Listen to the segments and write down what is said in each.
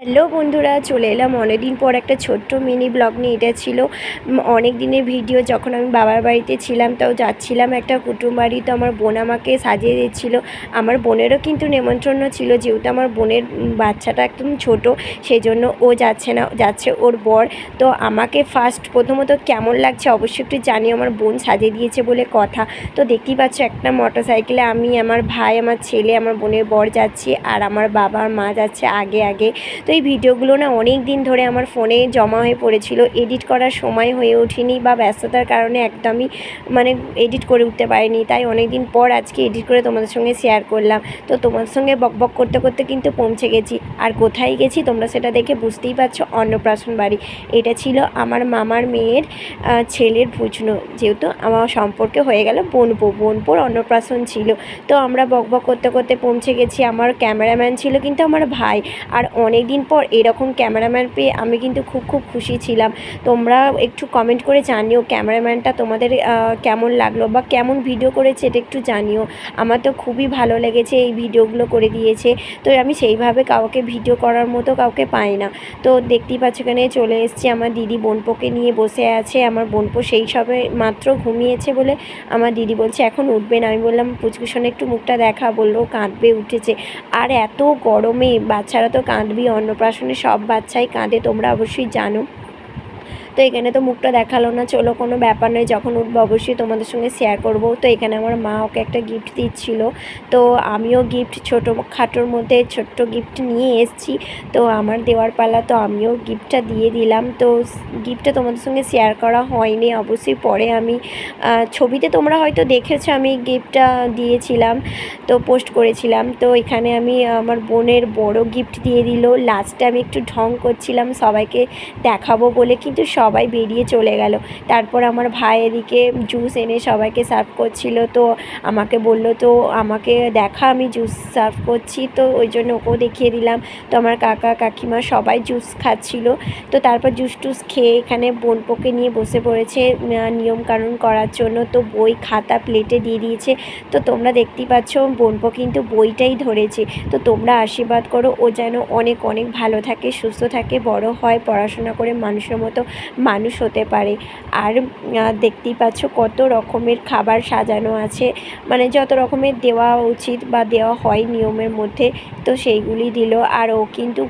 Hello বন্ধুরা, চলে এলাম অনেকদিন পর একটা ছোট্ট মিনি ব্লগ নিয়ে। এটা ছিল অনেক দিনের ভিডিও। যখন আমি বাবার বাড়িতে ছিলাম তাও যাচ্ছিলাম একটা কুটুম বাড়ি, তো আমার বোন আমাকে সাজিয়ে দিচ্ছিল। আমার বোনেরও কিন্তু নেমন্ত্রণ ছিল, যেহেতু আমার বোনের বাচ্চাটা একদম ছোট, সেই জন্য ও যাচ্ছে না, যাচ্ছে ওর বর। তো আমাকে প্রথমত কেমন লাগছে অবশ্যই একটু জানিও, আমার বোন সাজিয়ে দিয়েছে বলে কথা। তো দেখতেই পাচ্ছ একটা মোটর সাইকেলে আমি, আমার ভাই, আমার ছেলে, আমার বোনের বর যাচ্ছি, আর আমার বাবা আর মা যাচ্ছে আগে আগে। তো এই ভিডিওগুলো না অনেক দিন ধরে আমার ফোনে জমা হয়ে পড়েছিল, এডিট করার সময় হয়ে ওঠেনি বা ব্যস্ততার কারণে একদমই এডিট করে উঠতে পারিনি। তাই অনেক দিন পর আজকে এডিট করে তোমাদের সঙ্গে শেয়ার করলাম। তো তোমাদের সঙ্গে বকবক করতে করতে কিন্তু পৌঁছে গেছি। আর কোথায় গেছি তোমরা সেটা দেখে বুঝতেই পারছো, অন্নপ্রাশন বাড়ি। এটা ছিল আমার মামার মেয়ের ছেলের ভুজনো, যেহেতু আমার সম্পর্কে হয়ে গেল বোনপোর অন্নপ্রাশন ছিল। তো আমরা বকবক করতে করতে পৌঁছে গেছি। আমার ক্যামেরাম্যান ছিল কিন্তু আমার ভাই। আর অনেক দিন পর এরকম ক্যামেরাম্যান পেয়ে আমি কিন্তু খুব খুশি ছিলাম। তোমরা একটু কমেন্ট করে জানিও ক্যামেরাম্যানটা তোমাদের কেমন লাগলো বা কেমন ভিডিও করেছে, এটা একটু জানিও। আমার তো খুবই ভালো লেগেছে, এই ভিডিওগুলো করে দিয়েছে। তো আমি সেইভাবে কাউকে ভিডিও করার মতো কাউকে পাই না। তো দেখতেই পাচ্ছ এখানে চলে এসেছি, আমার দিদি বোনপোকে নিয়ে বসে আছে। আমার বোনপো সেই সবে মাত্র ঘুমিয়েছে বলে আমার দিদি বলছে এখন উঠবে না। আমি বললাম পুচকুসনে একটু মুখটা দেখা, বললো কাঁদবে, উঠেছে। আর এত গরমে বাচ্চারা তো কাঁদবি, অন্নপ্রাশনে সব বাচ্চাই কাঁদে, তোমরা অবশ্যই জানো। তো এখানে তো মুখটা দেখালো না, চলো কোনো ব্যাপার নয়, যখন উঠবো অবশ্যই তোমাদের সঙ্গে শেয়ার করব। তো এখানে আমার মা ওকে একটা গিফট দিচ্ছিল, তো আমিও গিফট খাটোর মধ্যে ছোট্ট গিফট নিয়ে এসেছি। তো আমার দেওয়ার পালা, তো আমিও গিফটটা দিয়ে দিলাম। তো গিফটটা তোমাদের সঙ্গে শেয়ার করা হয়নি, অবশ্যই পরে আমি ছবিতে তোমরা হয়তো দেখেছো আমি গিফটটা দিয়েছিলাম, তো পোস্ট করেছিলাম। তো এখানে আমি আমার বোনের বড় গিফট দিয়ে দিল। লাস্টে আমি একটু ঢং করছিলাম সবাইকে দেখাবো বলে, কিন্তু সবাই বেরিয়ে চলে গেল। তারপর আমার ভাই এদিকে জুস এনে সবাইকে সার্ভ করছিল। তো আমাকে বললো তো আমাকে দেখা, আমি জুস সার্ভ করছি, তো ওই জন্য ওকেও দেখিয়ে দিলাম। তো আমার কাকা কাকিমা সবাই জুস খাচ্ছিল। তো তারপর জুস টুস খেয়ে এখানে বোনপোকে নিয়ে বসে পড়েছে নিয়মকানুন করার জন্য। তো বই খাতা প্লেটে দিয়ে দিয়েছে। তো তোমরা দেখতেই পাচ্ছ বোনপো কিন্তু বইটাই ধরেছে। তো তোমরা আশীর্বাদ করো ও যেন অনেক অনেক ভালো থাকে, সুস্থ থাকে, বড় হয়, পড়াশোনা করে মানুষের মতো মানুষ হতে পারে। আর দেখতেই পাচ্ছ কত রকমের খাবার সাজানো আছে, মানে যত রকমের দেওয়া উচিত বা দেওয়া হয় নিয়মের মধ্যে, তো সেইগুলি দিল। আর ও কিন্তু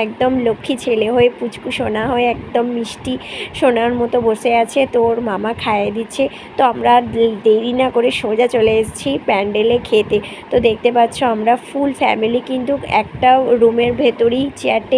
একদম লক্ষ্মী ছেলে হয়ে, পুচকু সোনা হয়ে, একদম মিষ্টি সোনার মতো বসে আছে। তো ওর মামা খাইয়ে দিচ্ছে। তো আমরা দেরি না করে সোজা চলে এসেছি প্যান্ডেলে খেতে। তো দেখতে পাচ্ছ আমরা ফুল ফ্যামিলি কিন্তু একটা রুমের ভেতরেই চেয়ার টেবিল